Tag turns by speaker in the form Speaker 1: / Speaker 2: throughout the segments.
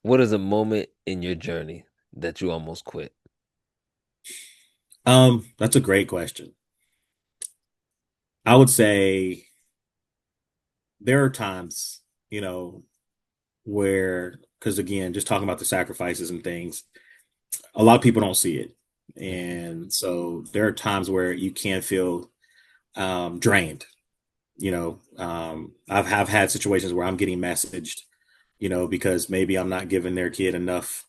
Speaker 1: What is a moment in your journey that you almost quit?
Speaker 2: That's a great question. I would say there are times, you know, where, because again, just talking about the sacrifices and things, a lot of people don't see it.
Speaker 1: Mhm.
Speaker 2: And so there are times where you can feel drained. I've had situations where I'm getting messaged, because maybe I'm not giving their kid enough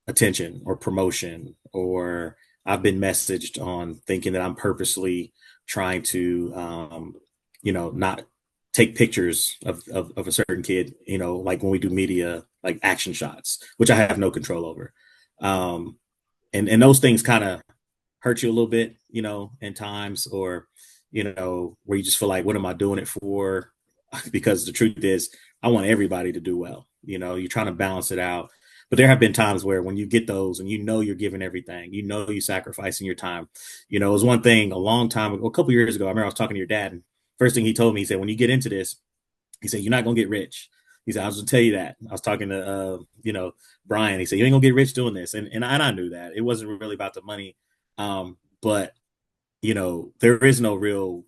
Speaker 2: attention or promotion, or I've been messaged on thinking that I'm purposely trying to, not take pictures of a certain kid, like when we do media, like action shots, which I have no control over. Um, and those things kind of hurt you a little bit, in times, or, where you just feel like, what am I doing it for? Because the truth is, I want everybody to do well. You're trying to balance it out. But there have been times where when you get those and you're giving everything, you're sacrificing your time. It was one thing a long time ago, a couple years ago. I remember I was talking to your dad, and first thing he told me, he said, when you get into this, he said, you're not gonna get rich. He said, I was gonna tell you that. I was talking to Brian. He said, you ain't gonna get rich doing this. And I knew that. It wasn't really about the money. But there is no real,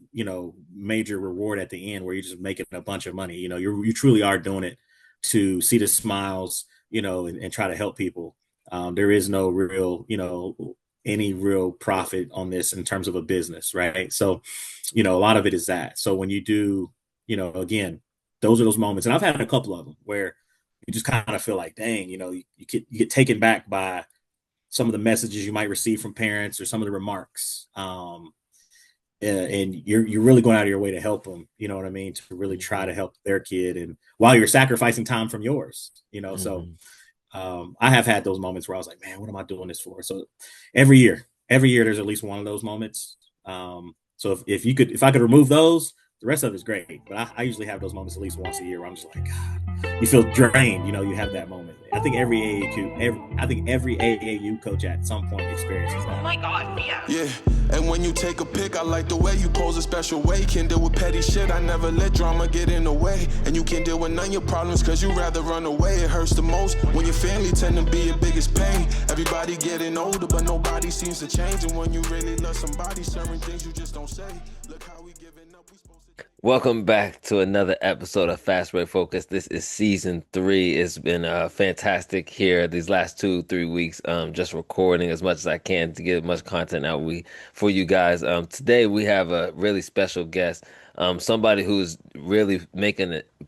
Speaker 2: major reward at the end where you're just making a bunch of money. You truly are doing it to see the smiles, and try to help people. There is no real, any real profit on this in terms of a business, right? So, a lot of it is that. So when you do, again, those are those moments, and I've had a couple of them where you just kind of feel like, dang, you get taken back by some of the messages you might receive from parents or some of the remarks. And you're really going out of your way to help them, you know what I mean, to really try
Speaker 1: Mhm.
Speaker 2: to help their kid, and while you're sacrificing time from yours, so
Speaker 1: Mhm.
Speaker 2: I have had those moments where I was like, man, what am I doing this for? So every year there's at least one of those moments. So if I could remove those, the rest of it's great, but I usually have those moments at least once a year where I'm just like, God, you feel drained. You have that moment. I think every AAU coach at some point experiences
Speaker 3: Oh
Speaker 2: that.
Speaker 3: my god, Mia.
Speaker 4: Yeah, and when you take a pic, I like the way you pose a special way. Can deal with petty shit, I never let drama get in the way. And you can deal with none of your problems, cause you rather run away. It hurts the most when your family tend to be your biggest pain. Everybody getting older, but nobody seems to change. And when you really love somebody, certain things you just don't say. Look how we giving up, we supposed to take it
Speaker 1: Welcome back to another episode of Fast Break Focus. This is season three. It's been fantastic here these last 2, 3 weeks. Just recording as much as I can to get as much content out for you guys. Today we have a really special guest, somebody who's really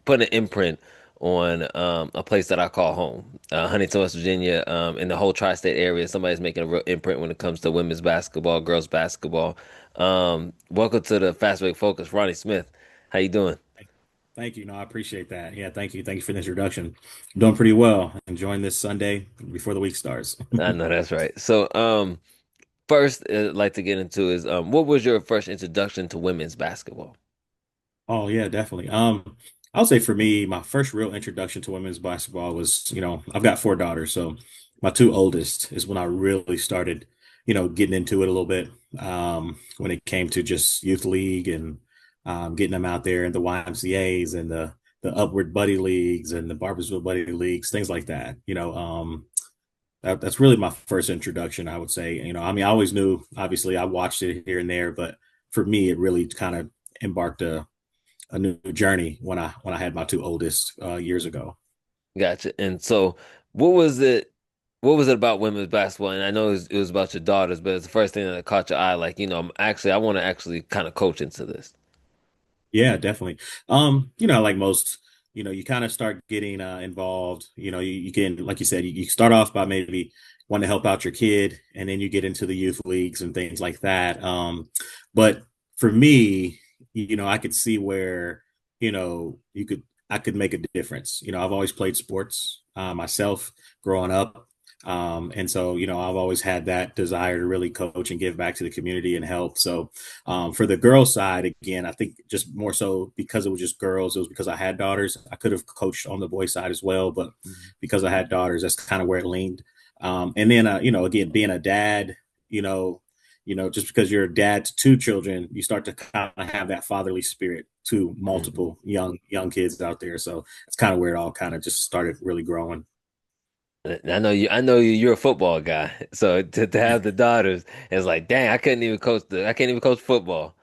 Speaker 1: putting an imprint on a place that I call home, Huntington, West Virginia, in the whole tri-state area. Somebody's making a real imprint when it comes to women's basketball, girls basketball. Welcome to the Fast Break Focus, Ronnie Smith. How you doing?
Speaker 2: Thank you. No, I appreciate that. Yeah, thank you for the introduction. I'm doing pretty well. Enjoying this Sunday before the week starts.
Speaker 1: I know that's right. So, first, I'd like to get into is, what was your first introduction to women's basketball?
Speaker 2: Oh yeah, definitely. I would say for me, my first real introduction to women's basketball was, I've got four daughters, so my two oldest is when I really started, getting into it a little bit. When it came to just youth league and getting them out there in the YMCA's and the Upward Buddy leagues and the Barbersville Buddy leagues, things like that. That's really my first introduction, I would say. I mean, I always knew, obviously, I watched it here and there, but for me, it really kind of embarked a new journey when I had my two oldest years ago.
Speaker 1: Gotcha. And so, what was it? What was it about women's basketball? And I know it was about your daughters, but it's the first thing that caught your eye. Like, I want to actually kind of coach into this.
Speaker 2: Yeah, definitely. Like most, you kind of start getting involved. You can, like you said, you start off by maybe wanting to help out your kid, and then you get into the youth leagues and things like that. But for me, I could see where, you could I could make a difference. I've always played sports myself growing up. And so, I've always had that desire to really coach and give back to the community and help. So, for the girls' side, again, I think just more so because it was just girls, it was because I had daughters. I could have coached on the boys' side as well, but
Speaker 1: Mhm.
Speaker 2: because I had daughters, that's kind of where it leaned. And then, again, being a dad, you know, just because you're a dad to two children, you start to kind of have that fatherly spirit to
Speaker 1: Mhm.
Speaker 2: multiple young kids out there. So it's kind of where it all kind of just started really growing.
Speaker 1: I know you're a football guy. So to have the daughters, it's like, dang, I can't even coach football.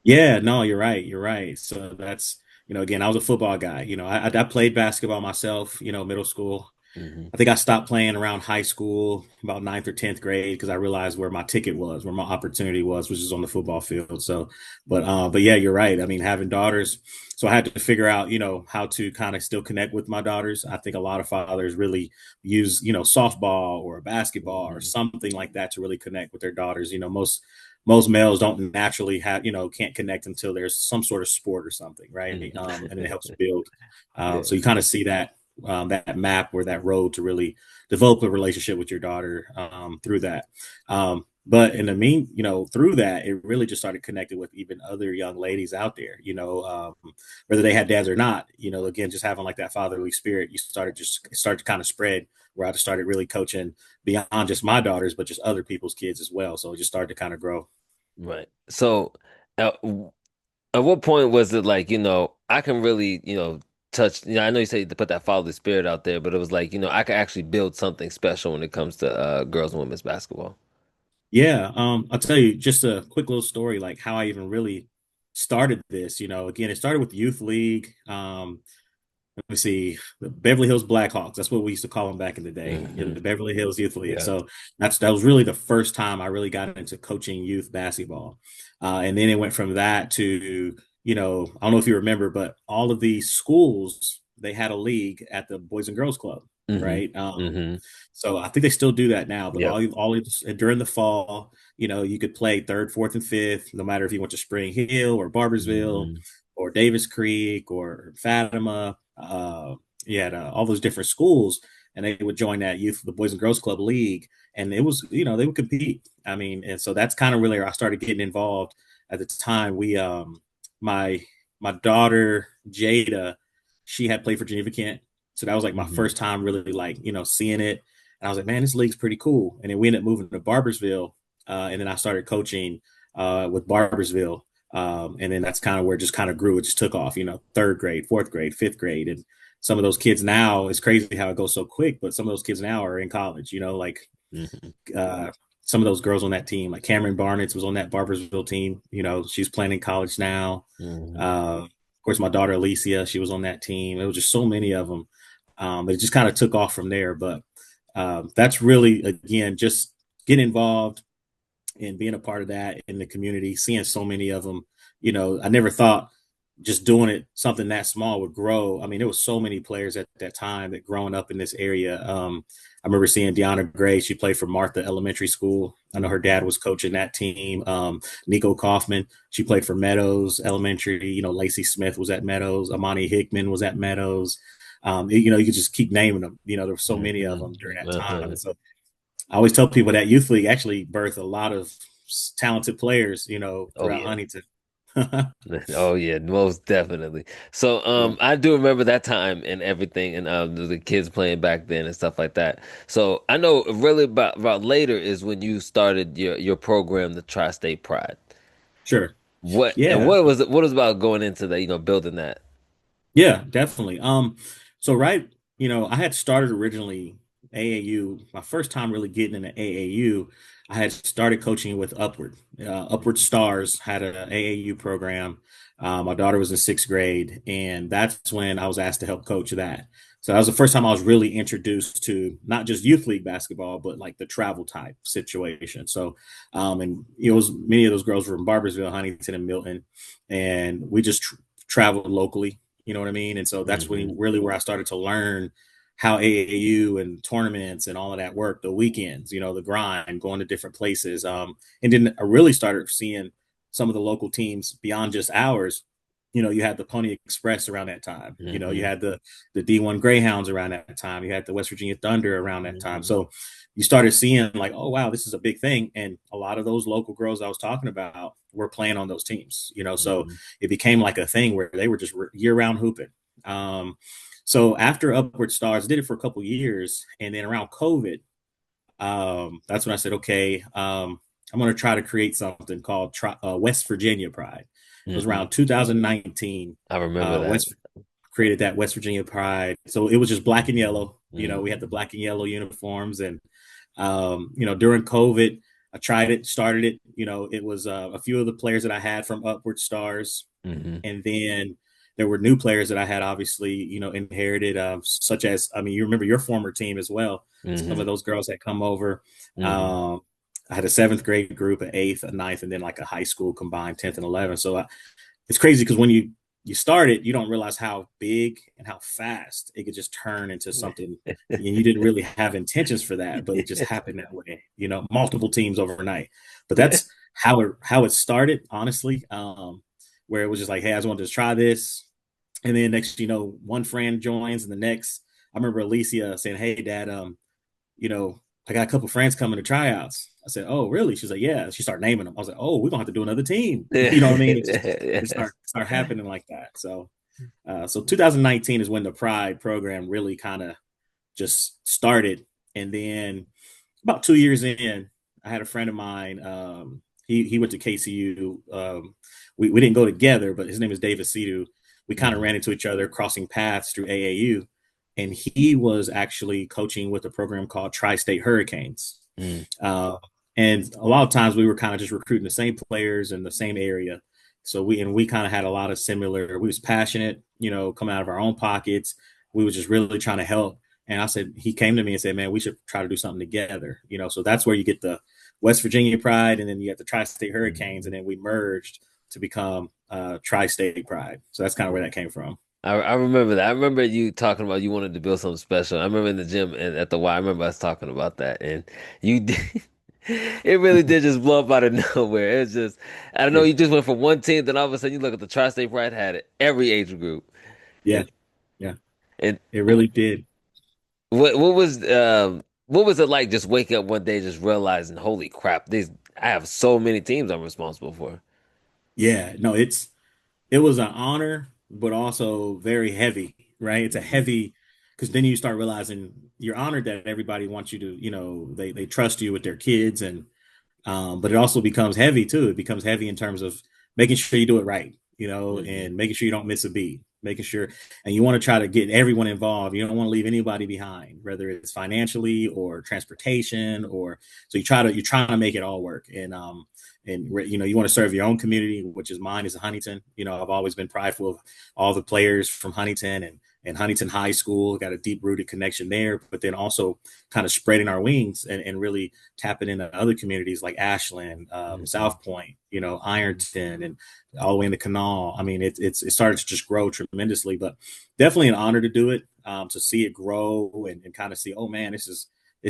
Speaker 2: Yeah, no, you're right. You're right. So that's, again, I was a football guy. I played basketball myself, middle school.
Speaker 1: Hmm.
Speaker 2: I think I stopped playing around high school, about ninth or 10th grade, because I realized where my ticket was, where my opportunity was, which is on the football field. So, but yeah, you're right. I mean, having daughters, so I had to figure out, how to kind of still connect with my daughters. I think a lot of fathers really use, softball or basketball or
Speaker 1: Hmm.
Speaker 2: something like that to really connect with their daughters. Most males don't naturally have, can't connect until there's some sort of sport or something, right? And it helps build.
Speaker 1: Yeah.
Speaker 2: So you kind of see that map or that road to really develop a relationship with your daughter through that. But in the through that, it really just started connecting with even other young ladies out there, whether they had dads or not, again, just having like that fatherly spirit, it started to kind of spread where I just started really coaching beyond just my daughters, but just other people's kids as well. So it just started to kind of grow.
Speaker 1: Right. So, at what point was it like, I can really, touch, I know you say to put that fatherly spirit out there, but it was like, I can actually build something special when it comes to girls and women's basketball.
Speaker 2: Yeah, I'll tell you just a quick little story, like how I even really started this. Again, it started with the youth league. Let me see, the Beverly Hills Blackhawks. That's what we used to call them back in the day.
Speaker 1: Hmm.
Speaker 2: The Beverly Hills Youth League.
Speaker 1: Yeah.
Speaker 2: So that was really the first time I really got into coaching youth basketball, and then it went from that to I don't know if you remember, but all of these schools they had a league at the Boys and Girls Club,
Speaker 1: Hmm.
Speaker 2: right?
Speaker 1: Hmm.
Speaker 2: So I think they still do that now, but
Speaker 1: Yep.
Speaker 2: during the fall, you could play third, fourth, and fifth, no matter if you went to Spring Hill or Barbersville
Speaker 1: Hmm.
Speaker 2: or Davis Creek or Fatima. You had all those different schools, and they would join that the Boys and Girls Club League, and it was, they would compete. I mean, and so that's kind of really where I started getting involved. At the time, my my daughter Jada, she had played for Geneva Kent, so that was like my
Speaker 1: Hmm.
Speaker 2: first time really like seeing it, and I was like, man, this league's pretty cool. And then we ended up moving to Barbersville, and then I started coaching with Barbersville. And then that's kind of where it just kind of grew. It just took off, third grade, fourth grade, fifth grade. And some of those kids now, it's crazy how it goes so quick, but some of those kids now are in college, like
Speaker 1: Hmm.
Speaker 2: uh, some of those girls on that team, like Cameron Barnett was on that Barbersville team. She's playing in college now.
Speaker 1: Hmm.
Speaker 2: Of course, my daughter Alicia, she was on that team. It was just so many of them. But it just kind of took off from there. But that's really, again, just getting involved and being a part of that in the community, seeing so many of them. I never thought just doing it something that small would grow. I mean, there was so many players at that time that growing up in this area. I remember seeing Deanna Gray. She played for Martha Elementary School. I know her dad was coaching that team. Nico Kaufman. She played for Meadows Elementary. Lacey Smith was at Meadows. Amani Hickman was at Meadows. You could just keep naming them. There were so many of them during
Speaker 1: Hmm.
Speaker 2: that time,
Speaker 1: Uh-huh.
Speaker 2: and so I always tell people that youth league actually birthed a lot of talented players,
Speaker 1: Oh
Speaker 2: throughout
Speaker 1: yeah.
Speaker 2: Huntington.
Speaker 1: Oh yeah, most definitely. So
Speaker 2: Yeah,
Speaker 1: I do remember that time and everything and the kids playing back then and stuff like that. So I know really about later is when you started your program, the Tri-State Pride.
Speaker 2: sure.
Speaker 1: What
Speaker 2: Yeah,
Speaker 1: what was about going into that, building that?
Speaker 2: yeah, definitely. So right, I had started originally AAU. My first time really getting into AAU, I had started coaching with Upward. Upward Stars had an AAU program. My daughter was in sixth grade, and that's when I was asked to help coach that. So that was the first time I was really introduced to not just youth league basketball, but like the travel type situation. So, and it was many of those girls were from Barbersville, Huntington, and Milton, and we just traveled locally. You know what I mean? And so that's
Speaker 1: Hmm.
Speaker 2: when really where I started to learn how AAU and tournaments and all of that work, the weekends, the grind, going to different places. And then I really started seeing some of the local teams beyond just ours. You had the Pony Express around that time. You
Speaker 1: Hmm.
Speaker 2: had the D1 Greyhounds around that time. You had the West Virginia Thunder around that time.
Speaker 1: Hmm.
Speaker 2: So you started seeing like, oh wow, this is a big thing. And a lot of those local girls I was talking about were playing on those teams. So
Speaker 1: Hmm.
Speaker 2: it became like a thing where they were just year round hooping. Um, so after Upward Stars, did it for a couple years, and then around COVID, that's when I said, okay, I'm going to try to create something called West Virginia Pride. It was
Speaker 1: Hmm.
Speaker 2: around 2019.
Speaker 1: I remember that.
Speaker 2: West created that West Virginia Pride. So it was just black and yellow.
Speaker 1: Mm-hmm.
Speaker 2: We had the black and yellow uniforms, and during COVID, I tried it, started it. It was a few of the players that I had from Upward Stars,
Speaker 1: Mm-hmm.
Speaker 2: and then there were new players that I had obviously, inherited, such as, I mean, you remember your former team as well. Some
Speaker 1: Mm-hmm.
Speaker 2: of those girls that come over.
Speaker 1: Mm-hmm.
Speaker 2: Um, I had a seventh grade group, an eighth, a ninth, and then like a high school combined 10th and 11th. So it's crazy because when you start it, you don't realize how big and how fast it could just turn into something. And you didn't really have intentions for that, but it just happened that way. Multiple teams overnight. But that's how it started, honestly. Where it was just like, hey, I just wanted to try this, and then next, one friend joins, and the next, I remember Alicia saying, "Hey, Dad, I got a couple friends coming to tryouts." I said, "Oh, really?" She's like, "Yeah." She started naming them. I was like, "Oh, we're gonna have to do another team." You know what I mean? It start happening like that. So 2019 is when the Pride program really kind of just started, and then about 2 years in, I had a friend of mine. He went to KCU. We didn't go together, but his name is David Sidu. We kind of
Speaker 1: Mm-hmm.
Speaker 2: ran into each other, crossing paths through AAU, and he was actually coaching with a program called Tri-State Hurricanes.
Speaker 1: Mm-hmm.
Speaker 2: Uh, and a lot of times we were kind of just recruiting the same players in the same area. So we kind of had a lot of similar. We was passionate, coming out of our own pockets. We was just really trying to help. And I said, he came to me and said, "Man, we should try to do something together." So that's where you get the West Virginia Pride, and then you get the Tri-State Hurricanes, and then we merged to become Tri-State Pride. So that's kind of where that came from.
Speaker 1: I remember that. I remember you talking about you wanted to build something special. I remember in the gym and at the Y. I remember us talking about that, and you did. It really did just blow up out of nowhere. It's just, I don't know.
Speaker 2: Yeah,
Speaker 1: You just went from one team, then all of a sudden you look at the Tri-State Pride had it every age group,
Speaker 2: yeah,
Speaker 1: and
Speaker 2: yeah.
Speaker 1: and
Speaker 2: It really did.
Speaker 1: what was it like just waking up one day just realizing, holy crap, these I have so many teams I'm responsible for.
Speaker 2: Yeah, no, it was an honor, but also very heavy, right? It's a
Speaker 1: Hmm.
Speaker 2: heavy, because then you start realizing you're honored that everybody wants you to, they trust you with their kids, and but it also becomes heavy too. It becomes heavy in terms of making sure you do it right,
Speaker 1: Hmm.
Speaker 2: and making sure you don't miss a beat, making sure, and you want to try to get everyone involved. You don't want to leave anybody behind, whether it's financially or transportation, or so you're trying to make it all work. And you want to serve your own community, which is mine is Huntington. I've always been prideful of all the players from Huntington, and Huntington High School, got a deep rooted connection there, but then also kind of spreading our wings, and really tapping into other communities like Ashland,
Speaker 1: Hmm.
Speaker 2: South Point, Ironton, and all the way in the Canal. I mean, it started to just grow tremendously, but definitely an honor to do it, to see it grow, and kind of see, oh man, this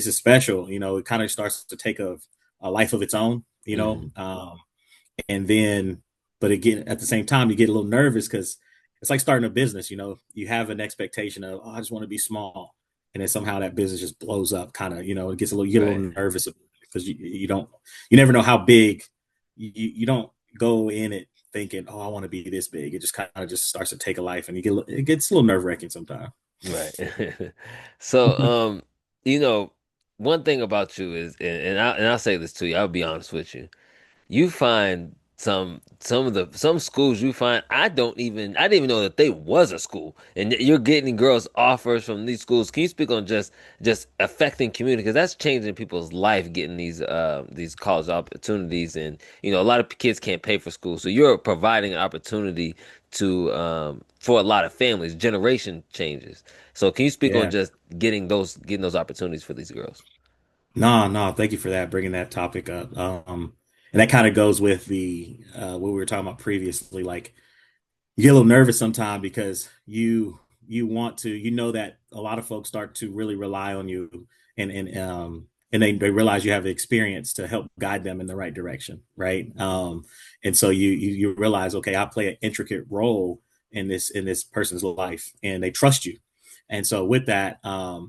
Speaker 2: is special. It kind of starts to take a life of its own,
Speaker 1: Hmm.
Speaker 2: and then, but again, at the same time, you get a little nervous because it's like starting a business. You have an expectation of, oh, I just want to be small, and then somehow that business just blows up. Kind of, it gets a little, you get a
Speaker 1: Right.
Speaker 2: little nervous because you never know how big. You don't go in it thinking, oh, I want to be this big. It just kind of just starts to take a life, and it gets a little nerve wracking sometimes.
Speaker 1: Right. So, one thing about you is, and I'll say this to you, I'll be honest with you. You find some schools you find I didn't even know that they was a school, and you're getting girls offers from these schools. Can you speak on just affecting community, because that's changing people's life, getting these college opportunities, and a lot of kids can't pay for school, so you're providing an opportunity to for a lot of families. Generation changes. So can you speak on
Speaker 2: Yeah.
Speaker 1: just getting those opportunities for these girls?
Speaker 2: No, no, thank you for that, bringing that topic up. And that kind of goes with the what we were talking about previously. Like, you get a little nervous sometimes because you want to, that a lot of folks start to really rely on you, and they realize you have the experience to help guide them in the right direction, right? And so you realize, okay, I play an intricate role in this person's life, and they trust you. And so with that,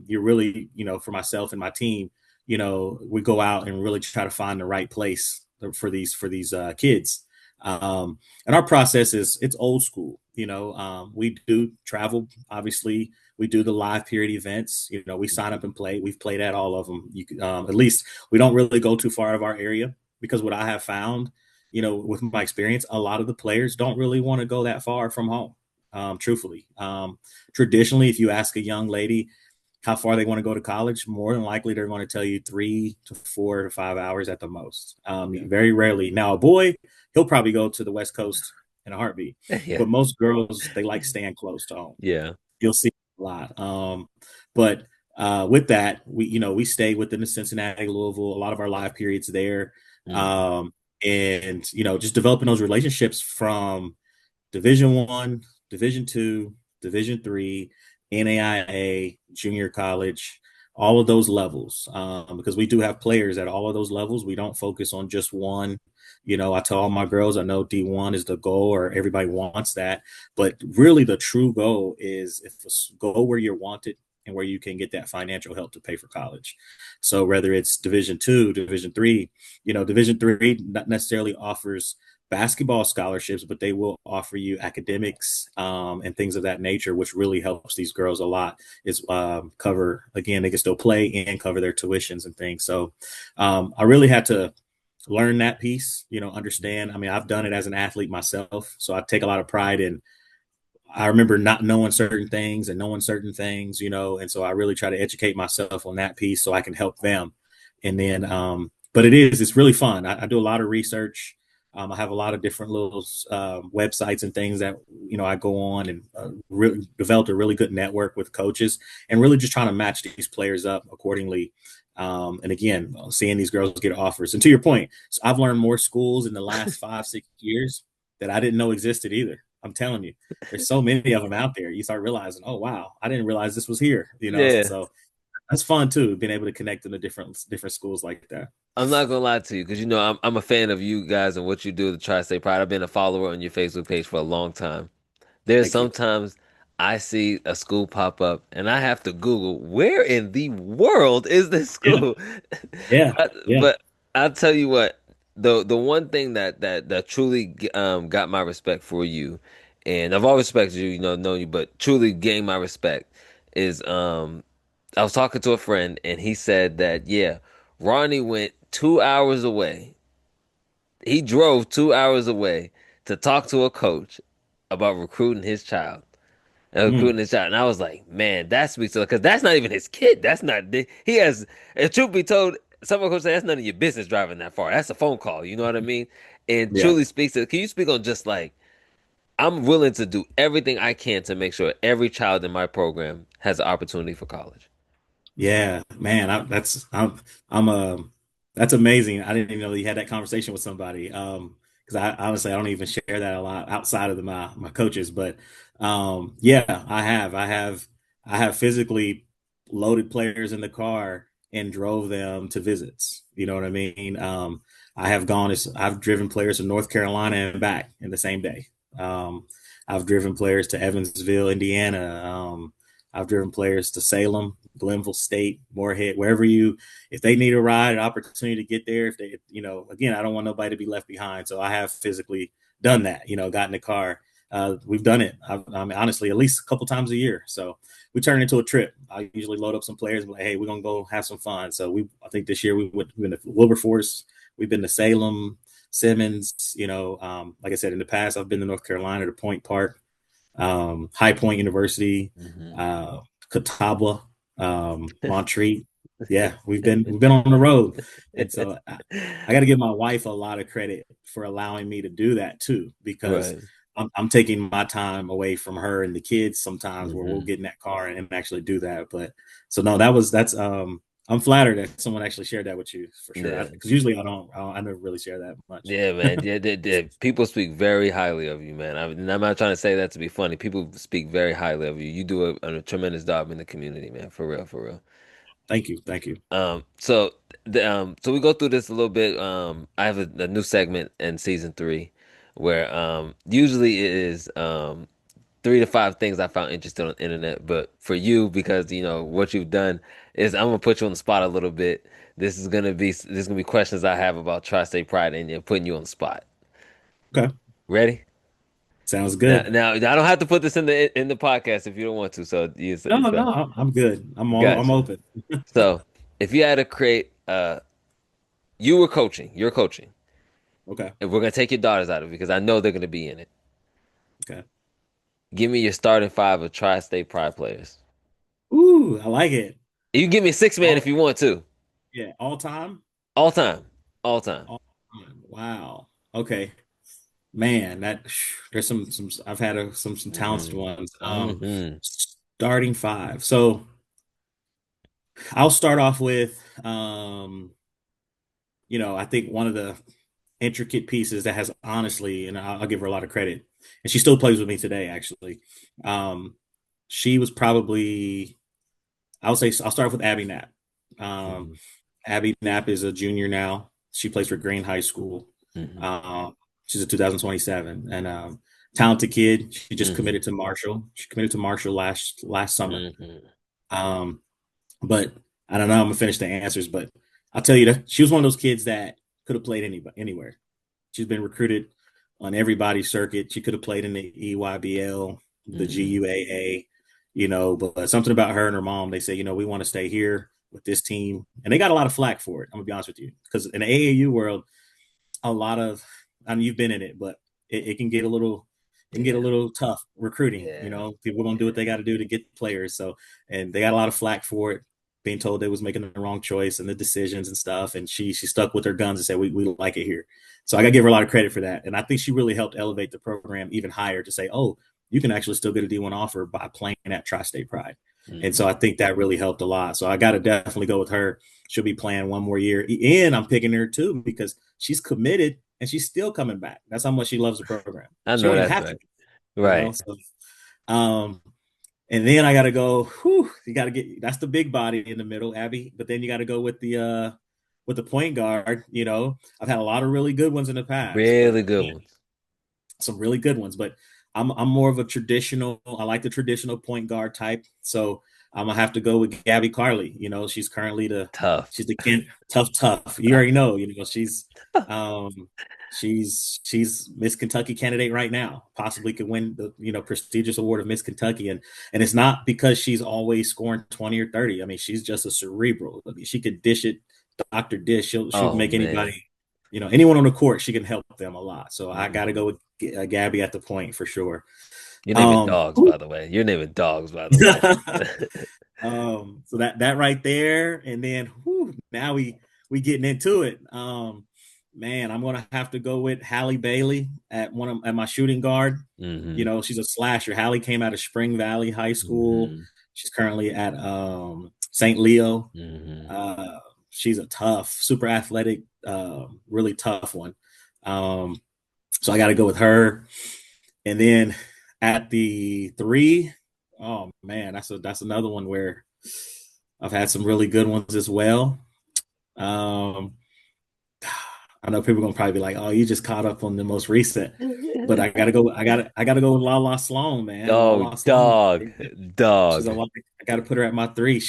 Speaker 2: you're really, for myself and my team, we go out and really try to find the right place for these kids. And our process is, it's old school. We do travel. Obviously, we do the live period events. We sign up and play. We've played at all of them. At least we don't really go too far out of our area, because what I have found, with my experience, a lot of the players don't really want to go that far from home. truthfully. Traditionally, if you ask a young lady how far they want to go to college, more than likely they're going to tell you 3 to 4 to 5 hours at the most.
Speaker 1: Yeah.
Speaker 2: Very rarely. Now, a boy, he'll probably go to the West Coast in a heartbeat,
Speaker 1: Yeah.
Speaker 2: but most girls, they like staying close to home.
Speaker 1: Yeah.
Speaker 2: You'll see a lot. But with that, we stay within the Cincinnati, Louisville, a lot of our live periods there.
Speaker 1: Mm.
Speaker 2: Um, and just developing those relationships from Division 1, Division 2, Division 3, NAIA, junior college, all of those levels. Because we do have players at all of those levels. We don't focus on just one. I tell all my girls, I know D1 is the goal, or everybody wants that, but really the true goal is if go where you're wanted and where you can get that financial help to pay for college. So whether it's Division 2, Division 3, Division 3 not necessarily offers basketball scholarships, but they will offer you academics and things of that nature, which really helps these girls a lot. Is cover again, they can still play and cover their tuitions and things. So I really had to learn that piece, understand. I mean, I've done it as an athlete myself, so I take a lot of pride in. I remember not knowing certain things and knowing certain things, and so I really try to educate myself on that piece so I can help them. And then, but it's really fun. I do a lot of research. I have a lot of different little websites and things that I go on and really developed a really good network with coaches and really just trying to match these players up accordingly. And again, seeing these girls get offers. And to your point, so I've learned more schools in the last 5, 6 years that I didn't know existed either. I'm telling you, there's so many of them out there. You start realizing, oh wow, I didn't realize this was here.
Speaker 1: Yeah.
Speaker 2: So that's fun too, being able to connect in the different schools like that.
Speaker 1: I'm not gonna lie to you because I'm a fan of you guys and what you do to try to stay pride. I've been a follower on your Facebook page for a long time. There's
Speaker 2: Thank you.
Speaker 1: sometimes I see a school pop up and I have to Google where in the world is this
Speaker 2: Yeah,
Speaker 1: school?
Speaker 2: yeah, yeah.
Speaker 1: But I'll tell you what, the one thing that truly got my respect for you, and I've always respected you, known you, but truly gained my respect is I was talking to a friend and he said that yeah, Ronnie went 2 hours away. He drove 2 hours away to talk to a coach about recruiting his child and
Speaker 2: Mm,
Speaker 1: recruiting his child. And I was like, man, that speaks to because that's not even his kid. That's not he has. If truth be told, some of coach say that's none of your business driving that far. That's a phone call. You know what I mean? And
Speaker 2: yeah.
Speaker 1: truly speaks to. Can you speak on just like I'm willing to do everything I can to make sure every child in my program has an opportunity for college.
Speaker 2: Yeah, man, I'm that's amazing. I didn't even know you had that conversation with somebody. Because I honestly I don't even share that a lot outside of my coaches, but yeah, I have physically loaded players in the car and drove them to visits. You know what I mean? I've driven players to North Carolina and back in the same day. Um, I've driven players to Evansville, Indiana. I've driven players to Salem, Glenville State, Moorhead, if they need a ride, an opportunity to get there, if they, again, I don't want nobody to be left behind. So I have physically done that, got in the car. We've done it. I mean, honestly, at least a couple times a year. So we turn it into a trip. I usually load up some players and be like, hey, we're going to go have some fun. So I think this year we've been to Wilberforce, we've been to Salem, Simmons, like I said, in the past, I've been to North Carolina to Point Park, High Point University,
Speaker 1: Hmm.
Speaker 2: uh, Catawba, Montreat. Yeah, we've been on the road, and so I got to give my wife a lot of credit for allowing me to do that too, because
Speaker 1: Right.
Speaker 2: I'm taking my time away from her and the kids sometimes, where we'll
Speaker 1: Hmm.
Speaker 2: get in that car and actually do that. But so no, that's I'm flattered that someone actually shared that with you for sure,
Speaker 1: Yeah.
Speaker 2: because usually I never really share that much.
Speaker 1: Yeah, man. Yeah, people speak very highly of you, man. And I'm not trying to say that to be funny. People speak very highly of you. You do a tremendous job in the community, man. For real, for real.
Speaker 2: Thank you, thank you.
Speaker 1: So we go through this a little bit. I have a new segment in season three, where usually it is 3 to 5 things I found interesting on the internet. But for you, because you know what you've done is, I'm gonna put you on the spot a little bit. This is gonna be questions I have about Tri-State Pride and you putting you on the spot.
Speaker 2: Okay,
Speaker 1: Ready?
Speaker 2: sounds
Speaker 1: Now,
Speaker 2: good.
Speaker 1: now I don't have to put this in the podcast if you don't want to. So
Speaker 2: No, no, I'm good. I'm
Speaker 1: gotcha.
Speaker 2: open.
Speaker 1: So if you had to create, you were coaching, you're coaching,
Speaker 2: Okay,
Speaker 1: and we're gonna take your daughters out of it because I know they're gonna be in it.
Speaker 2: okay.
Speaker 1: Give me your starting five of Tri-State Pride players.
Speaker 2: Ooh, I like it.
Speaker 1: You can give me a six man if
Speaker 2: All
Speaker 1: you want to.
Speaker 2: yeah, all time.
Speaker 1: All time. All time.
Speaker 2: All time. Wow. Okay. Man, that there's some I've had some talented
Speaker 1: Mm-hmm.
Speaker 2: ones.
Speaker 1: Mm-hmm.
Speaker 2: Starting five. So I'll start off with I think one of the intricate pieces that has honestly, and I'll give her a lot of credit, and she still plays with me today, actually. Um, she was probably, I'll start with Abby Knapp. Um,
Speaker 1: Mm-hmm.
Speaker 2: Abby Knapp is a junior now. She plays for Green High School.
Speaker 1: Mm-hmm.
Speaker 2: Um, she's a 2027 and talented kid. She just
Speaker 1: Mm-hmm.
Speaker 2: committed to Marshall. She committed to Marshall last summer.
Speaker 1: Mm-hmm.
Speaker 2: Um, but I don't know. I'm gonna finish the answers, but I'll tell you that she was one of those kids that could have played anywhere. She's been recruited on everybody's circuit. She could have played in the EYBL, the
Speaker 1: Mm-hmm.
Speaker 2: GUAA, but something about her and her mom, they say, we want to stay here with this team. And they got a lot of flack for it. I'm gonna be honest with you. Because in the AAU world, a lot of I mean you've been in it, but it can get a little
Speaker 1: Yeah.
Speaker 2: tough recruiting.
Speaker 1: Yeah.
Speaker 2: People don't do what they got to do to get players. So and they got a lot of flack for it, being told they was making the wrong choice and the decisions and stuff. And she stuck with her guns and said we like it here. So I gotta give her a lot of credit for that. And I think she really helped elevate the program even higher to say, oh, you can actually still get a D1 offer by playing at Tri-State Pride. And so
Speaker 1: Mm-hmm.
Speaker 2: I think that really helped a lot. So I got to definitely go with her. She'll be playing one more year. And I'm picking her too because she's committed and she's still coming back. That's how much she loves the program.
Speaker 1: I
Speaker 2: She
Speaker 1: know
Speaker 2: don't even
Speaker 1: that's
Speaker 2: have to
Speaker 1: right.
Speaker 2: be,
Speaker 1: Right.
Speaker 2: So um and then I gotta go, you gotta get that's the big body in the middle, Abby. But then you gotta go with the point guard. I've had a lot of really good ones in the past, but
Speaker 1: Really good ones.
Speaker 2: some really good ones, but I'm more of a traditional. I like the traditional point guard type. So I'm gonna have to go with Gabby Carly. She's currently
Speaker 1: Tough.
Speaker 2: she's the tough. You already know. Um she's Miss Kentucky candidate right now. Possibly could win the prestigious award of Miss Kentucky, and it's not because she's always scoring 20 or 30. I mean, she's just a cerebral. I mean, she could dish it, Dr. Dish. She'll
Speaker 1: Oh
Speaker 2: make
Speaker 1: man.
Speaker 2: anybody anyone on the court, she can help them a lot. So I got to
Speaker 1: Mhm.
Speaker 2: go with Gabby at the point for sure.
Speaker 1: You're naming
Speaker 2: Um,
Speaker 1: dogs, by the way. You're naming dogs, by the way.
Speaker 2: so that right there, and then now we getting into it. Man, I'm gonna have to go with Hallie Bailey at my shooting guard.
Speaker 1: Hmm.
Speaker 2: She's a slasher. Hallie came out of Spring Valley High School.
Speaker 1: Hmm.
Speaker 2: She's currently at St. Leo.
Speaker 1: Hmm.
Speaker 2: Uh, she's a tough, super athletic, really tough one. Um, so I got to go with her. And then at the three, oh man, that's another one where I've had some really good ones as well. Um, I know people are gonna probably be like, "Oh, you just caught up on the most recent," but I gotta go. I gotta go with Lala Sloan, man.
Speaker 1: Oh,
Speaker 2: Lala Sloan.
Speaker 1: dog.
Speaker 2: She's a
Speaker 1: Dog.
Speaker 2: lot. I gotta put her at my three.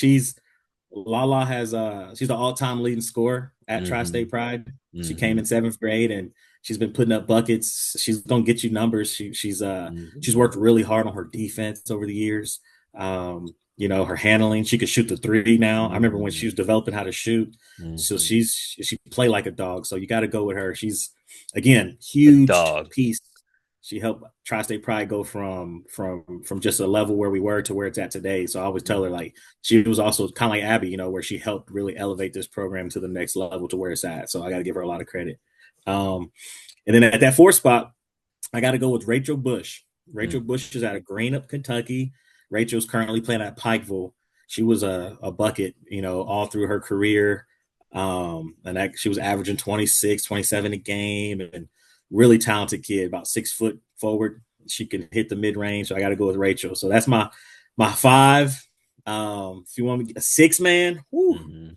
Speaker 2: Lala has she's the all-time leading scorer at
Speaker 1: Hmm.
Speaker 2: Tri-State Pride. She came
Speaker 1: Hmm.
Speaker 2: in seventh grade and she's been putting up buckets. She's gonna get you numbers. She's
Speaker 1: Hmm.
Speaker 2: worked really hard on her defense over the years. Her handling. She could shoot the three now. I remember when she was
Speaker 1: Hmm.
Speaker 2: developing how to shoot. So
Speaker 1: Hmm.
Speaker 2: she play like a dog. So you got to go with her. She's again
Speaker 1: A
Speaker 2: huge
Speaker 1: dog.
Speaker 2: piece. She helped Tri-State Pride go from just a level where we were to where it's at today. So I always tell her like she was also kind of like Abby, where she helped really elevate this program to the next level to where it's at. So I got to give her a lot of credit. Um, and then at that fourth spot, I got to go with Rachel Bush. Rachel
Speaker 1: Mm.
Speaker 2: Bush is out of Greenup, Kentucky. Rachel's currently playing at Pikeville. She was a bucket, all through her career. She was averaging 26, 27 a game and really talented kid, about 6 foot forward. She can hit the mid range. So I got to go with Rachel. So that's my five. If you want me a six man,
Speaker 1: Hmm.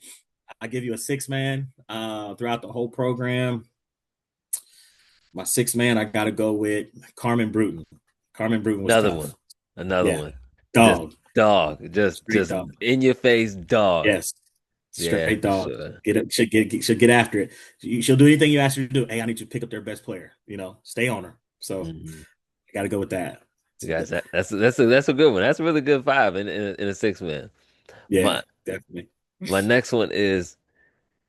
Speaker 2: I give you a six man throughout the whole program. My six man, I got to go with Carmen Bruton. Carmen Bruton was
Speaker 1: Another one.
Speaker 2: tough.
Speaker 1: Another
Speaker 2: Yeah,
Speaker 1: one. Just
Speaker 2: dog,
Speaker 1: dog. Just
Speaker 2: straight
Speaker 1: just
Speaker 2: dog.
Speaker 1: in your face dog.
Speaker 2: Yes,
Speaker 1: Yeah,
Speaker 2: straight
Speaker 1: for
Speaker 2: dog.
Speaker 1: sure.
Speaker 2: She'll get after it. She'll do anything you ask her to do. Hey, I need you to pick up their best player. Stay on her. So
Speaker 1: Hmm.
Speaker 2: I got to go with that.
Speaker 1: Guys, that's a good one. That's a really good five in a six man.
Speaker 2: Yeah,
Speaker 1: My
Speaker 2: definitely.
Speaker 1: my next one is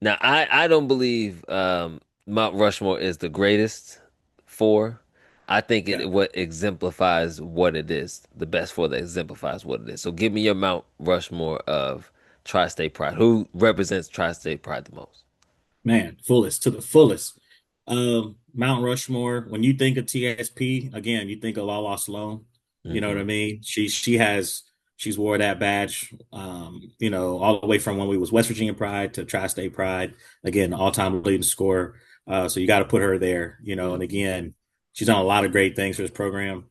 Speaker 1: now I don't believe Mount Rushmore is the greatest four. I think
Speaker 2: Yeah.
Speaker 1: it what exemplifies what it is. The best for that exemplifies what it is. So give me your Mount Rushmore of Tri-State Pride. Who represents Tri-State Pride the most?
Speaker 2: Man, fullest to the fullest. Mount Rushmore. When you think of TSP, again, you think of Lala Sloan. You know what I
Speaker 1: Hmm.
Speaker 2: mean? She's wore that badge. All the way from when we was West Virginia Pride to Tri-State Pride. Again, all-time leading scorer. So you got to put her there. And
Speaker 1: Hmm.
Speaker 2: again, she's done a lot of great things for this program.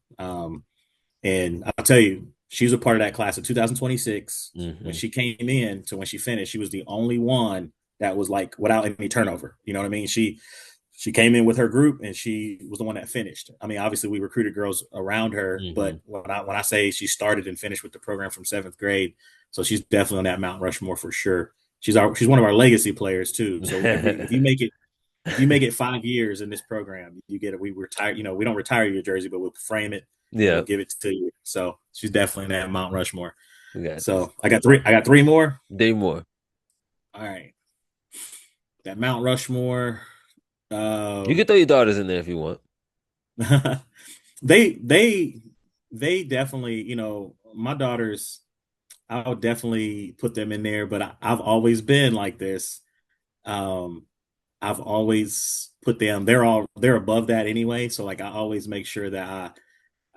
Speaker 2: And I'll tell you, she was a part of that class of 2026. When
Speaker 1: Hmm.
Speaker 2: she came in to when she finished, she was the only one that was like without any turnover. You know what I mean? She came in with her group and she was the one that finished. I mean, obviously we recruited girls around her,
Speaker 1: Hmm.
Speaker 2: but when I say she started and finished with the program from seventh grade, so she's definitely on that Mount Rushmore for sure. She's one of our legacy players too. So if you make it if you make it 5 years in this program, you get it. We retire, we don't retire your jersey, but we'll frame it and we'll
Speaker 1: Yeah,
Speaker 2: give it to you. So she's definitely in that Mount Rushmore.
Speaker 1: we got you.
Speaker 2: So I got three more.
Speaker 1: Day more.
Speaker 2: All right. That Mount Rushmore.
Speaker 1: You can
Speaker 2: Um
Speaker 1: throw your daughters in there if you want.
Speaker 2: they they they definitely, my daughters, I would definitely put them in there, but I've always been like this. Um I've always put them, they're above that anyway. So like I always make sure that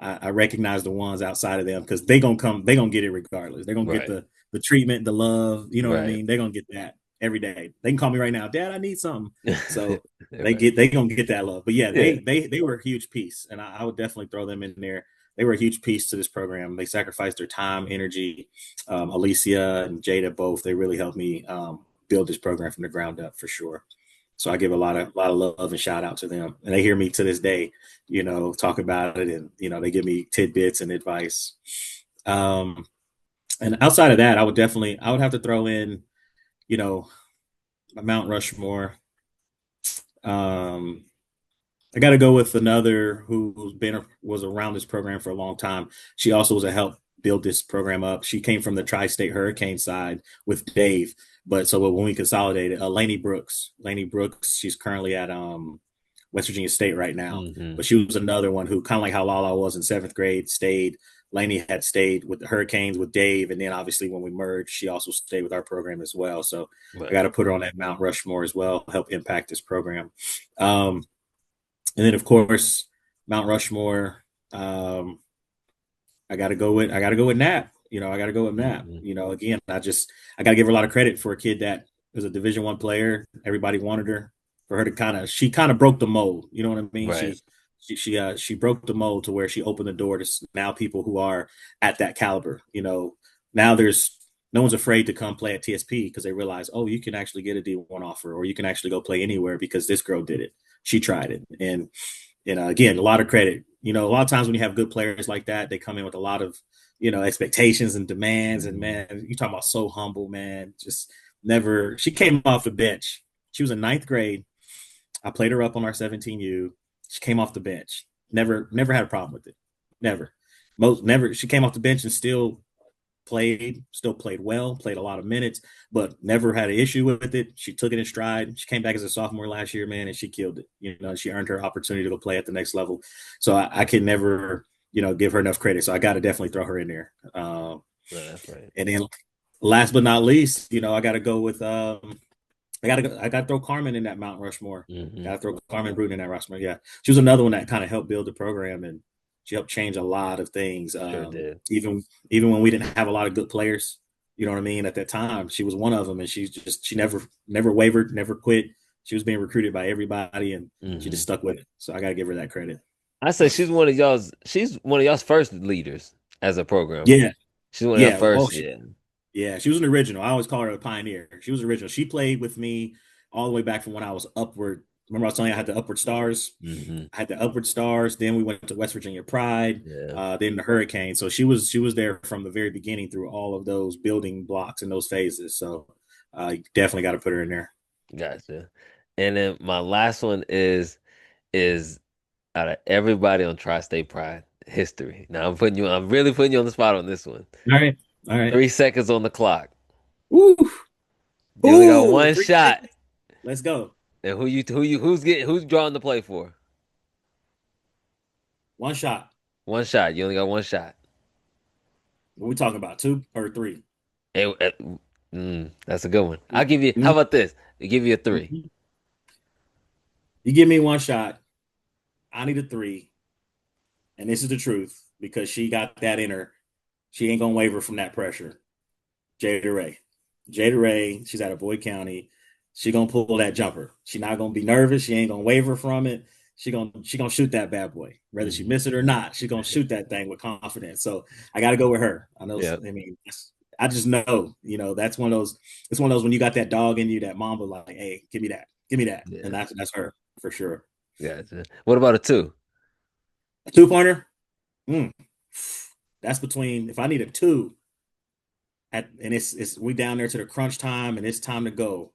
Speaker 2: I recognize the ones outside of them because they're gonna get it regardless. They're gonna get
Speaker 1: Right,
Speaker 2: the treatment, the love, you know what I
Speaker 1: right.
Speaker 2: mean? They're gonna get that every day. They can call me right now, Dad, I need something. So
Speaker 1: Right.
Speaker 2: they gonna get that love. But yeah,
Speaker 1: Yeah.
Speaker 2: they were a huge piece, and I would definitely throw them in there. They were a huge piece to this program. They sacrificed their time, energy. Alicia and Jada both, they really helped me build this program from the ground up for sure. So I give a lot of love and shout out to them, and they hear me to this day, talk about it, and they give me tidbits and advice. Um, and outside of that, I would have to throw in, you know, Mount Rushmore. Um, I got to go with another who's been was around this program for a long time. She also was a help build this program up. She came from the Tri-State Hurricane side with Dave, but so when we consolidated, Laney Brooks, she's currently at West Virginia State right now,
Speaker 1: Hmm.
Speaker 2: but she was another one who kind of like how Lala was in seventh grade, stayed. Laney had stayed with the Hurricanes with Dave, and then obviously when we merged, she also stayed with our program as well. So I
Speaker 1: Right.
Speaker 2: got to put her on that Mount Rushmore as well, help impact this program. Um, and then of course Mount Rushmore. Um, I gotta go with Nat. I gotta go with Nat.
Speaker 1: Hmm.
Speaker 2: Again, I gotta give her a lot of credit for a kid that was a Division I player. Everybody wanted her for her to she kind of broke the mold. You know what I mean?
Speaker 1: Right.
Speaker 2: She broke the mold to where she opened the door to now people who are at that caliber. Now there's no one's afraid to come play at TSP because they realize, oh, you can actually get a D1 offer, or you can actually go play anywhere because this girl did it. She tried it, and again, a lot of credit. A lot of times when you have good players like that, they come in with a lot of, expectations and demands. And
Speaker 1: Hmm.
Speaker 2: man, you talking about so humble, man. Just never. She came off the bench. She was in ninth grade. I played her up on our 17U. She came off the bench. Never had a problem with it. Never. Never. She came off the bench and still played well, played a lot of minutes, but never had an issue with it. She took it in stride. She came back as a sophomore last year, man, and she killed it. She earned her opportunity to go play at the next level. So I can never, give her enough credit. So I got to definitely throw her in there.
Speaker 1: No, that's right.
Speaker 2: And then last but not least, I got to go with I gotta throw Carmen in that Mount Rushmore.
Speaker 1: Hmm.
Speaker 2: Gotta throw Carmen Bruton in that Rushmore. Yeah, she was another one that kind of helped build the program, and she helped change a lot of things.
Speaker 1: Sure did.
Speaker 2: Even when we didn't have a lot of good players, you know what I mean. At that time, she was one of them, and she never wavered, never quit. She was being recruited by everybody, and she just
Speaker 1: Hmm.
Speaker 2: stuck with it. So I gotta give her that credit.
Speaker 1: I say she's one of y'all's first leaders as a program.
Speaker 2: Yeah,
Speaker 1: She's one of your
Speaker 2: yeah. Oh,
Speaker 1: first, yeah.
Speaker 2: yeah, she was an original. I always call her a pioneer. She was original. She played with me all the way back from when I was upward. Remember, I was telling you I had the upward stars.
Speaker 1: Hmm.
Speaker 2: I had the upward stars. Then we went to West Virginia Pride.
Speaker 1: Yeah.
Speaker 2: Then the Hurricane. So she was there from the very beginning through all of those building blocks and those phases. So you definitely got to put her in there.
Speaker 1: Gotcha. And then my last one is out of everybody on Tri-State Pride history. Now I'm really putting you on the spot on this one.
Speaker 2: All right, all right.
Speaker 1: 3 seconds on the clock.
Speaker 2: Ooh,
Speaker 1: You only got
Speaker 2: ooh,
Speaker 1: one
Speaker 2: three
Speaker 1: shot.
Speaker 2: seconds. Let's go.
Speaker 1: And who's drawing the play for?
Speaker 2: One shot.
Speaker 1: One shot. You only got one shot.
Speaker 2: What we talking about? Two or three?
Speaker 1: Hey, that's a good one. I'll give you. How about this? I'll give you a three.
Speaker 2: Mhm. You give me one shot. I need a three. And this is the truth because she got that in her. She ain't gonna waver from that pressure. Jada Ray. Jada Ray, she's out of Boyd County. She gonna pull that jumper. She not gonna be nervous. She ain't gonna waver from it. She gonna shoot that bad boy. Whether she
Speaker 1: Hmm.
Speaker 2: miss it or not, she gonna shoot that thing with confidence. So I gotta go with her. I know,
Speaker 1: Yeah.
Speaker 2: I mean, I just know, that's one of those, it's one of those when you got that dog in you, that mamba like, hey, give me that. Give me that. And
Speaker 1: Yeah.
Speaker 2: that's her for sure.
Speaker 1: Gotcha. What about a two?
Speaker 2: A 2 pointer. Mm, that's between if I need a two and it's we down there to the crunch time and it's time to go.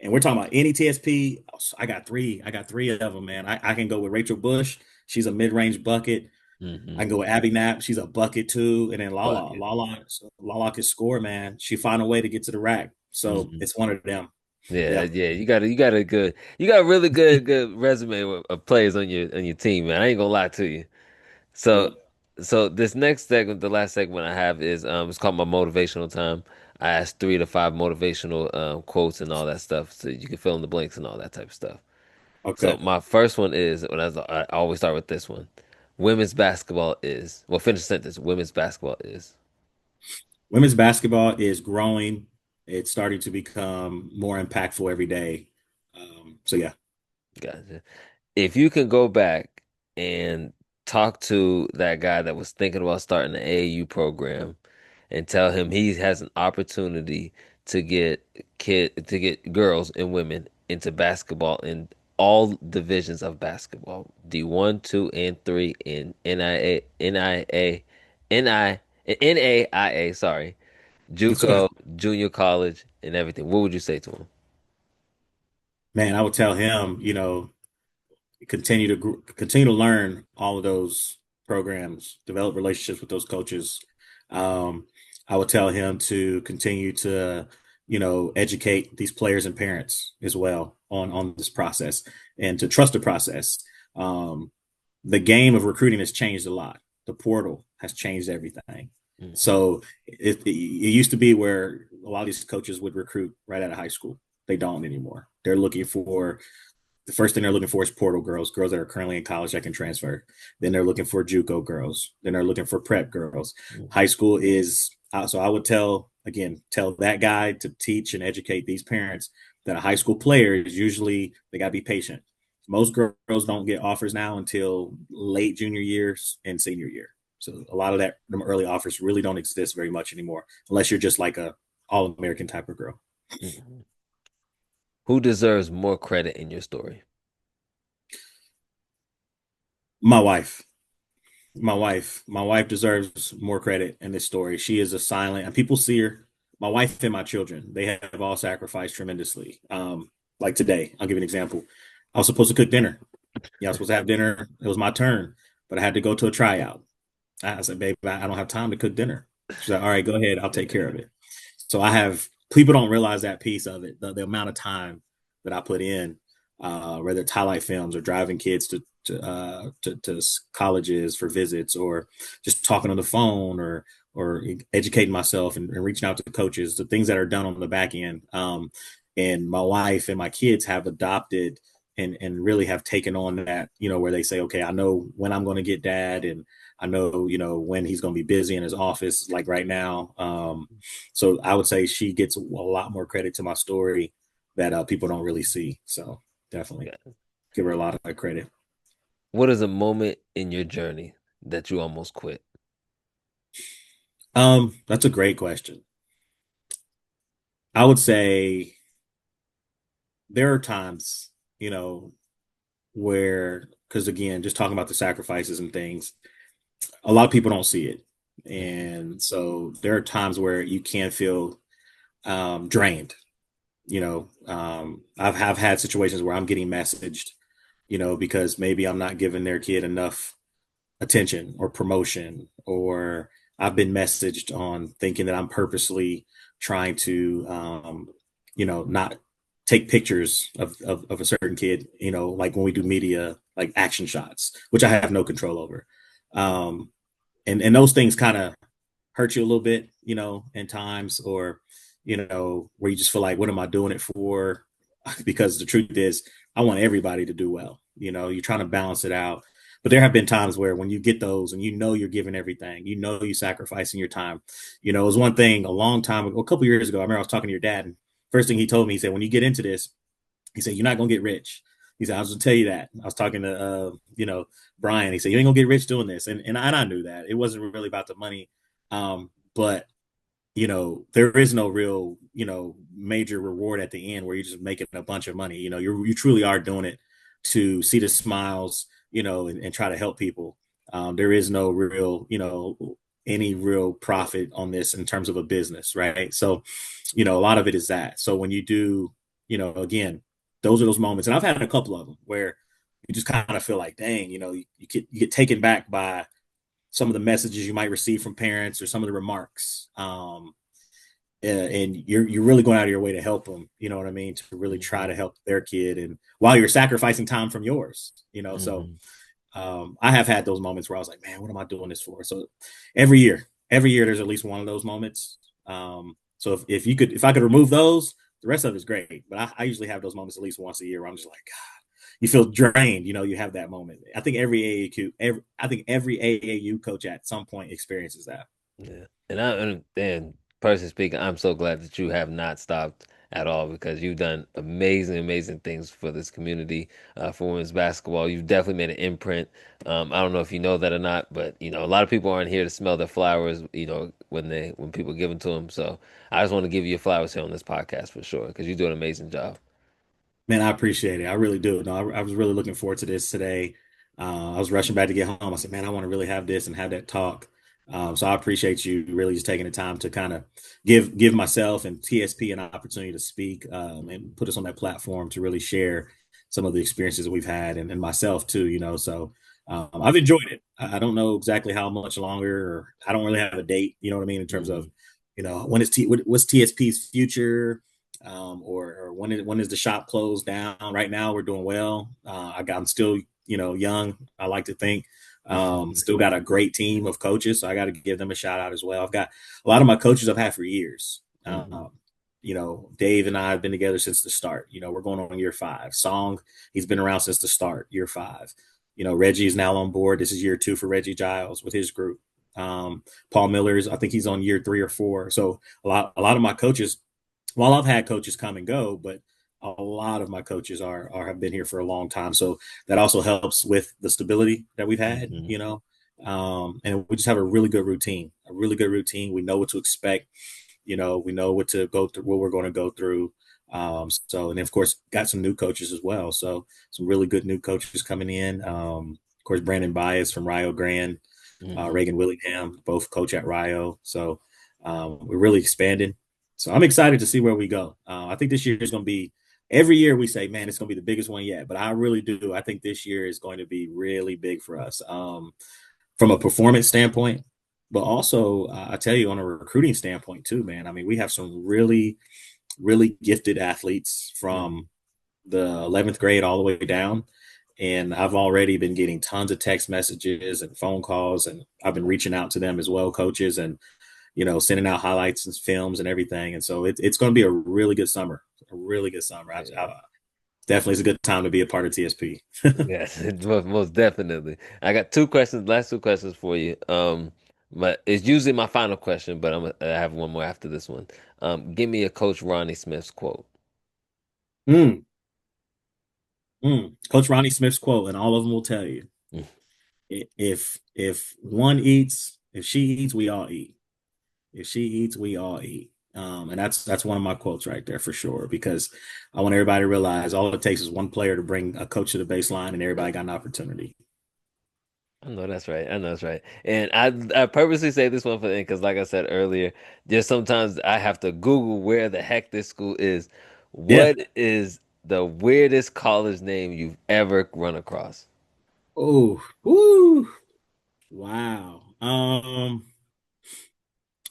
Speaker 2: And we're talking about any TSP. I got three. I got three of them, man. I can go with Rachel Bush. She's a mid-range bucket. I
Speaker 1: Hmm.
Speaker 2: can go with Abby Knapp. She's a bucket too. And then Lala.
Speaker 1: Bucket.
Speaker 2: Lala can score, man. She found a way to get to the rack. So
Speaker 1: Hmm.
Speaker 2: it's one of them.
Speaker 1: Yeah,
Speaker 2: Yeah.
Speaker 1: yeah. You got a good, you got a really good resume of players on your team, man. I ain't gonna lie to you. So,
Speaker 2: Yep.
Speaker 1: so this next segment, the last segment I have is it's called my motivational time. I ask 3 to 5 motivational quotes and all that stuff, so you can fill in the blanks and all that type of stuff. So
Speaker 2: Okay.
Speaker 1: my first one is I always start with this one. Women's basketball is well, finish the sentence. Women's basketball is.
Speaker 2: Women's basketball is growing. It's starting to become more impactful every day. So yeah.
Speaker 1: Gotcha. If you can go back and talk to that guy that was thinking about starting the AAU program and tell him he has an opportunity to get girls and women into basketball in all divisions of basketball, D1, 2, and 3 in NAIA, sorry,
Speaker 2: That's okay.
Speaker 1: JUCO, junior college, and everything. What would you say to him?
Speaker 2: Man, I would tell him, continue to learn all of those programs, develop relationships with those coaches. Um, I would tell him to continue to, educate these players and parents as well on this process and to trust the process. Um, the game of recruiting has changed a lot. The portal has changed everything.
Speaker 1: Hmm.
Speaker 2: So it used to be where a lot of these coaches would recruit right out of high school. They don't anymore. They're looking for the first thing they're looking for is portal girls, girls that are currently in college that can transfer. Then they're looking for JUCO girls. Then they're looking for prep girls. High school is so I would tell that guy to teach and educate these parents that a high school player is usually they got to be patient. Most girls don't get offers now until late junior years and senior year. So a lot of them early offers really don't exist very much anymore, unless you're just like a all American type of girl.
Speaker 1: Hmm. Who deserves more credit in your story?
Speaker 2: My wife. My wife deserves more credit in this story. She is a silent, and people see her. My wife and my children, they have all sacrificed tremendously. Like today, I'll give you an example. I was supposed to cook dinner. Yeah, I was supposed to have dinner. It was my turn, but I had to go to a tryout. I said, babe, I don't have time to cook dinner. She's like, all right, go ahead. I'll take care of it. So I have people don't realize that piece of it, the amount of time that I put in, whether it's highlight films or driving kids to colleges for visits or just talking on the phone or educating myself and reaching out to coaches, the things that are done on the back end. And my wife and my kids have adopted and really have taken on that, where they say, okay, I know when I'm going to get dad and I know, when he's going to be busy in his office, like right now. So I would say she gets a lot more credit to my story that people don't really see. So definitely
Speaker 1: Yeah.
Speaker 2: give her a lot of credit.
Speaker 1: What is a moment in your journey that you almost quit?
Speaker 2: That's a great question. I would say there are times, where, because again, just talking about the sacrifices and things, a lot of people don't see it.
Speaker 1: Mhm.
Speaker 2: And so there are times where you can feel drained. I've had situations where I'm getting messaged, because maybe I'm not giving their kid enough attention or promotion, or I've been messaged on thinking that I'm purposely trying to, not take pictures of a certain kid, you know, like when we do media, like action shots, which I have no control over. Um, and those things kind of hurt you a little bit, you know, in times, or, you know, where you just feel like, what am I doing it for? Because the truth is, I want everybody to do well. You know, you're trying to balance it out. But there have been times where when you get those and you know you're giving everything, you know you're sacrificing your time. You know, it was one thing a long time ago, a couple years ago. I remember I was talking to your dad, and first thing he told me, he said, when you get into this, he said, you're not gonna get rich. He said, I was gonna tell you that. I was talking to you know, Brian. He said, you ain't gonna get rich doing this. And I knew that. It wasn't really about the money. But you know, there is no real, you know, major reward at the end where you're just making a bunch of money. You know, you truly are doing it to see the smiles, you know, and try to help people. There is no real, you know, any real profit on this in terms of a business, right? So, you know, a lot of it is that. So when you do, you know, again, those are those moments, and I've had a couple of them where you just kind of feel like, dang, you know, you get taken back by some of the messages you might receive from parents or some of the remarks. And you're really going out of your way to help them, you know what I mean, to really try
Speaker 1: Hmm.
Speaker 2: to help their kid, and while you're sacrificing time from yours, you know. So
Speaker 1: Hmm.
Speaker 2: I have had those moments where I was like, man, what am I doing this for? So every year there's at least one of those moments. So if I could remove those, the rest of it is great, but I usually have those moments at least once a year where I'm just like, God, you feel drained, you know. You have that moment. I think every AAU coach at some point experiences that.
Speaker 1: Yeah, and personally speaking, I'm so glad that you have not stopped at all because you've done amazing, amazing things for this community, for women's basketball. You've definitely made an imprint. I don't know if you know that or not, but you know, a lot of people aren't here to smell their flowers, you know, when people give them to them. So I just want to give you your flowers here on this podcast for sure because you do an amazing job.
Speaker 2: Man, I appreciate it. I really do. No, I was really looking forward to this today. I was rushing back to get home. I said, man, I want to really have this and have that talk. So I appreciate you really just taking the time to kind of give myself and TSP an opportunity to speak, and put us on that platform to really share some of the experiences that we've had, and myself too, you know. So I've enjoyed it. I don't know exactly how much longer, or I don't really have a date, you know what I mean, in terms of,
Speaker 1: Hmm.
Speaker 2: you know, what's TSP's future, or when is the shop closed down? Right now, we're doing well. I'm still, you know, young. I like to think. Still got a great team of coaches, so I got to give them a shout out as well. I've got a lot of my coaches I've had for years.
Speaker 1: Hmm.
Speaker 2: You know, Dave and I have been together since the start. You know, we're going on year 5. Song, he's been around since the start, year 5. You know, Reggie is now on board. This is year 2 for Reggie Giles with his group. Paul Miller's, I think he's on year 3 or 4. So a lot of my coaches, well, I've had coaches come and go, but a lot of my coaches are have been here for a long time. So that also helps with the stability that we've had,
Speaker 1: Hmm.
Speaker 2: you know. And we just have a really good routine, a really good routine. We know what to expect, you know, we know what to go through, what we're going to go through. So, and of course, got some new coaches as well. So some really good new coaches coming in. Of course, Brandon Bias from Rio Grande,
Speaker 1: Hmm.
Speaker 2: Reagan Willingham, both coach at Rio. So we're really expanding. So I'm excited to see where we go. I think this year is going to be, every year we say, man, it's going to be the biggest one yet. But I really do. I think this year is going to be really big for us, from a performance standpoint, but also I tell you, on a recruiting standpoint too, man. I mean, we have some really, really gifted athletes
Speaker 1: Hmm.
Speaker 2: from the 11th grade all the way down. And I've already been getting tons of text messages and phone calls, and I've been reaching out to them as well, coaches, and, you know, sending out highlights and films and everything. And so it's going to be a really good summer, a really good summer.
Speaker 1: Yeah.
Speaker 2: Definitely is a good time to be a part of TSP.
Speaker 1: Yes, most definitely. I got two questions, last two questions for you. But it's usually my final question, but I have one more after this one. Give me a Coach Ronnie Smith's quote.
Speaker 2: Mm, Coach Ronnie Smith's quote, and all of them will tell you,
Speaker 1: Mm.
Speaker 2: if one eats, if she eats, we all eat. If she eats, we all eat. And that's one of my quotes right there for sure, because I want everybody to realize all it takes is one player to bring a coach to the baseline, and everybody got an opportunity.
Speaker 1: I know that's right. I know that's right. And I purposely say this one for the end because, like I said earlier, just sometimes I have to Google where the heck this school is.
Speaker 2: Yeah.
Speaker 1: What is the weirdest college name you've ever run across?
Speaker 2: Oh, woo. Wow.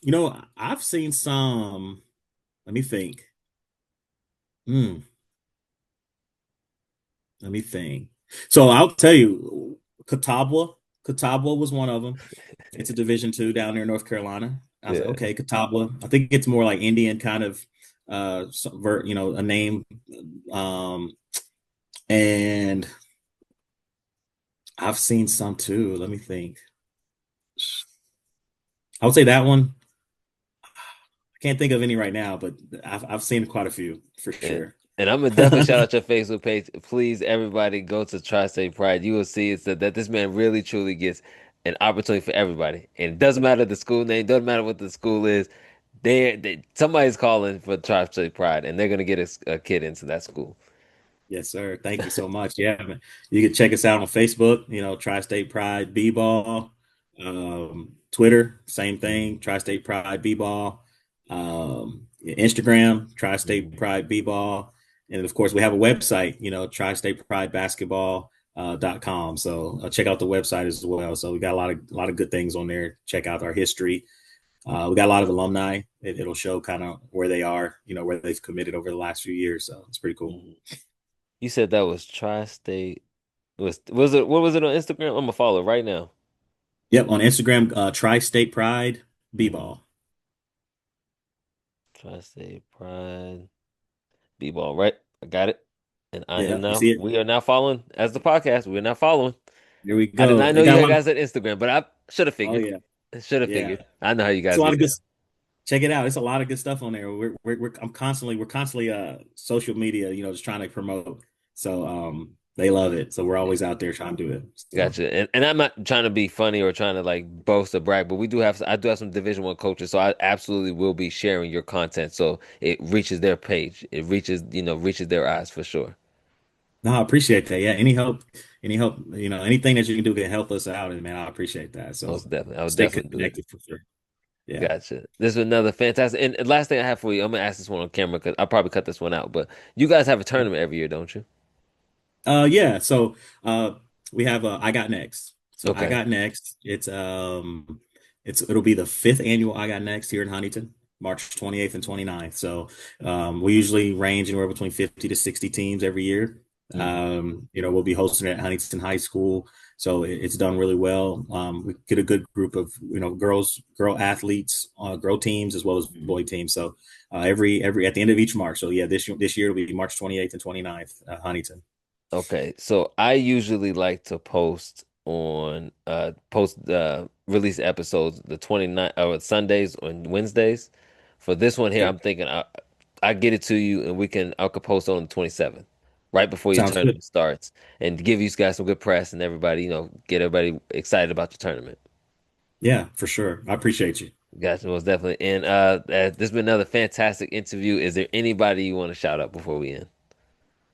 Speaker 2: You know, I've seen some, let me think. Hmm. Let me think. So I'll tell you, Catawba, Catawba was one of them. It's a Division 2 down there in North Carolina. I was like,
Speaker 1: Yeah.
Speaker 2: okay, Catawba. I think it's more like Indian kind of a name. Um, and I've seen some too. Let me think. I would say that one. I can't think of any right now, but I've seen quite a few for
Speaker 1: And,
Speaker 2: sure.
Speaker 1: and I'm gonna definitely shout out your Facebook page. Please, everybody, go to Tri-State Pride. You will see it's that this man really truly gets an opportunity for everybody. And it doesn't matter the school name, doesn't matter what the school is. Somebody's calling for Tri-State Pride, and they're gonna get a kid into that school.
Speaker 2: Yes, sir. Thank you so much. Yeah, man. You can check us out on Facebook, Tri-State Pride B-Ball. Twitter, same thing, Tri-State Pride B-Ball. Instagram, Tri-State
Speaker 1: Mhm.
Speaker 2: Pride B-Ball. And of course, we have a website, Tri-State Pride Basketball .com. So check out the website as well. So we got a lot of good things on there. Check out our history. We got a lot of alumni. It'll show kind of where they are, where they've committed over the last few years. So it's pretty cool.
Speaker 1: Mhm. You said that was Tri-State. Was it what was it on Instagram? I'm gonna follow it right now.
Speaker 2: Yep, on Instagram, Tri-State Pride
Speaker 1: Mhm.
Speaker 2: B-Ball.
Speaker 1: Tri-State Pride B-ball, right? I got it. And I am
Speaker 2: Yeah, you see
Speaker 1: now.
Speaker 2: it?
Speaker 1: We are now following as the podcast. We're now following.
Speaker 2: There we
Speaker 1: I did
Speaker 2: go.
Speaker 1: not
Speaker 2: They
Speaker 1: know
Speaker 2: got
Speaker 1: you
Speaker 2: a
Speaker 1: had
Speaker 2: lot.
Speaker 1: guys at Instagram, but I should have
Speaker 2: Oh
Speaker 1: figured.
Speaker 2: yeah,
Speaker 1: Should have
Speaker 2: yeah.
Speaker 1: figured. I know how you
Speaker 2: It's a
Speaker 1: guys
Speaker 2: lot
Speaker 1: get
Speaker 2: of good.
Speaker 1: down.
Speaker 2: Check it out. It's a lot of good stuff on there. We're constantly social media, just trying to promote. So they love it. So we're always out there trying to do it. So
Speaker 1: Gotcha. And I'm not trying to be funny or trying to like boast or brag, but I do have some Division 1 coaches, so I absolutely will be sharing your content so it reaches their page. It reaches, reaches their eyes for sure.
Speaker 2: no, I appreciate that. Yeah, any help, anything that you can do to help us out, and man, I appreciate that.
Speaker 1: Most
Speaker 2: So
Speaker 1: definitely. I would
Speaker 2: stay
Speaker 1: definitely do it.
Speaker 2: connected for sure. Yeah.
Speaker 1: Gotcha. This is another fantastic. And last thing I have for you, I'm gonna ask this one on camera because I'll probably cut this one out. But you guys have a tournament every year, don't you?
Speaker 2: Yeah. So we have I Got Next. So I
Speaker 1: Okay.
Speaker 2: Got Next. It'll be the fifth annual I Got Next here in Huntington, March 28th and 29th. So we usually range anywhere between 50 to 60 teams every year.
Speaker 1: Hmm.
Speaker 2: We'll be hosting it at Huntington High School. So it's done really well. We get a good group of girl athletes, girl teams as well as boy teams. So every at the end of each March. So yeah, this year it'll be March 28th and 29th, Huntington.
Speaker 1: Okay. So I usually like to post release episodes the 29th or Sundays and Wednesdays. For this one here,
Speaker 2: Okay.
Speaker 1: I'm thinking I get it to you and I could post on the 27th, right before your
Speaker 2: Sounds good.
Speaker 1: tournament starts, and give you guys some good press and everybody, get everybody excited about your tournament.
Speaker 2: Yeah, for sure. I appreciate you.
Speaker 1: Gotcha, most definitely. And this has been another fantastic interview. Is there anybody you want to shout out before we end?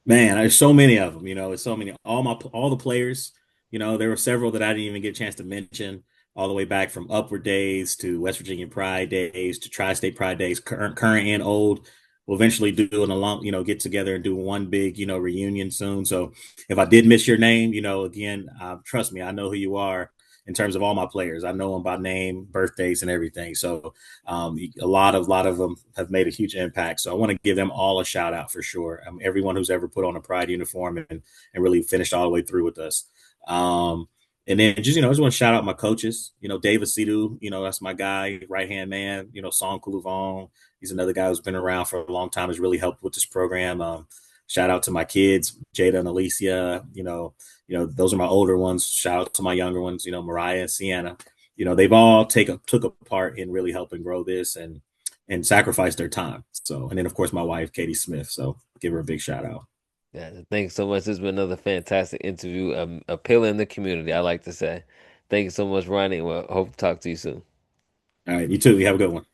Speaker 2: Man, there's so many of them, it's so many. All the players, there were several that I didn't even get a chance to mention, all the way back from Upward Days to West Virginia Pride Days to Tri-State Pride Days, current and old. We'll eventually do an alum, get together and do one big, reunion soon. So if I did miss your name, again, trust me, I know who you are in terms of all my players. I know them by name, birthdays, and everything. So a lot of them have made a huge impact. So I want to give them all a shout out for sure. Everyone who's ever put on a Pride uniform and really finished all the way through with us. Um, and then just, I just want to shout out my coaches, David Sidhu, that's my guy, right hand man, Song Kuluvong. He's another guy who's been around for a long time, has really helped with this program. Shout out to my kids, Jada and Alicia, those are my older ones. Shout out to my younger ones, Mariah and Sienna. They've all took a part in really helping grow this and sacrifice their time. So, and then of course my wife, Katie Smith. So give her a big shout out.
Speaker 1: Yeah, thanks so much. This has been another fantastic interview. Appealing the community, I like to say. Thank you so much, Ronnie. Well, hope to talk to you soon.
Speaker 2: All right, you too. You have a good one.